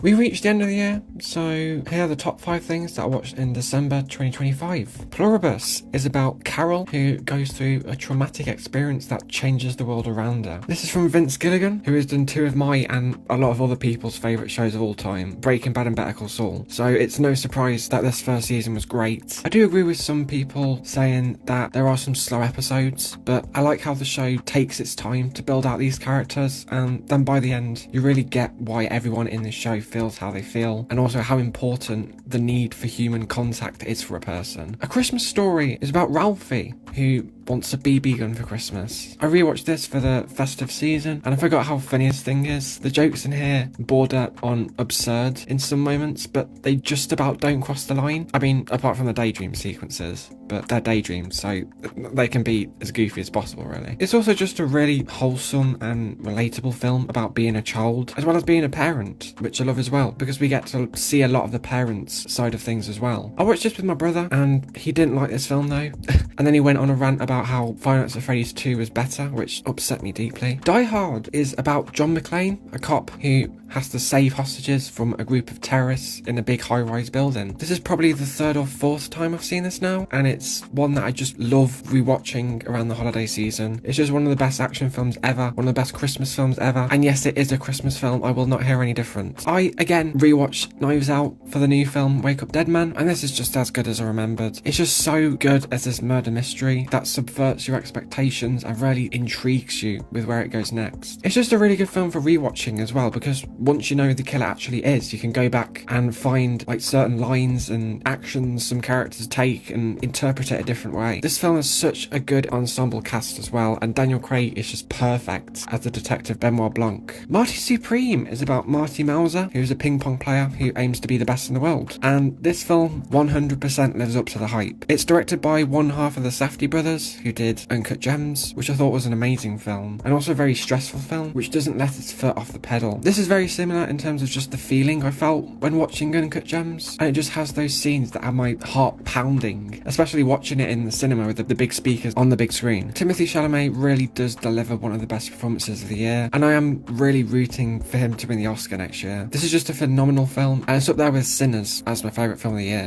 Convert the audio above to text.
We reached the end of the year, so here are the top 5 things that I watched in December 2025. Pluribus is about Carol, who goes through a traumatic experience that changes the world around her. This is from Vince Gilligan, who has done 2 of my and a lot of other people's favourite shows of all time, Breaking Bad and Better Call Saul, so it's no surprise that this first season was great. I do agree with some people saying that there are some slow episodes, but I like how the show takes its time to build out these characters, and then by the end, you really get why everyone in this show feels how they feel, and also how important the need for human contact is for a person. A Christmas Story is about Ralphie, who wants a BB gun for Christmas. I rewatched this for the festive season, and I forgot how funny this thing is. The jokes in here border on absurd in some moments, but they just about don't cross the line. I mean, apart from the daydream sequences, but they're daydreams, so they can be as goofy as possible, really. It's also just a really wholesome and relatable film about being a child, as well as being a parent, which I love as well, because we get to see a lot of the parents' side of things as well. I watched this with my brother, and he didn't like this film though, and then he went on a rant about how Five Nights at Freddy's 2 was better, which upset me deeply. Die Hard is about John McClane, a cop who has to save hostages from a group of terrorists in a big high-rise building. This is probably the 3rd or 4th time I've seen this now, and it's one that I just love rewatching around the holiday season. It's just one of the best action films ever, one of the best Christmas films ever, and yes, it is a Christmas film, I will not hear any different. I, again, rewatched Knives Out for the new film Wake Up Dead Man, and this is just as good as I remembered. It's just so good as this murder mystery that subverts your expectations and really intrigues you with where it goes next. It's just a really good film for rewatching as well, because once you know who the killer actually is, you can go back and find like certain lines and actions some characters take and interpret it a different way. This film has such a good ensemble cast as well, and Daniel Craig is just perfect as the detective Benoit Blanc. Marty Supreme is about Marty Mauser, who's a ping pong player who aims to be the best in the world, and this film 100% lives up to the hype. It's directed by one half of the Safdie brothers, who did Uncut Gems, which I thought was an amazing film, and also a very stressful film, which doesn't let its foot off the pedal. This is very similar in terms of just the feeling I felt when watching Uncut Gems, and it just has those scenes that have my heart pounding, especially watching it in the cinema with the big speakers on the big screen. Timothée Chalamet really does deliver one of the best performances of the year, and I am really rooting for him to win the Oscar next year. This is just a phenomenal film, and it's up there with Sinners as my favourite film of the year.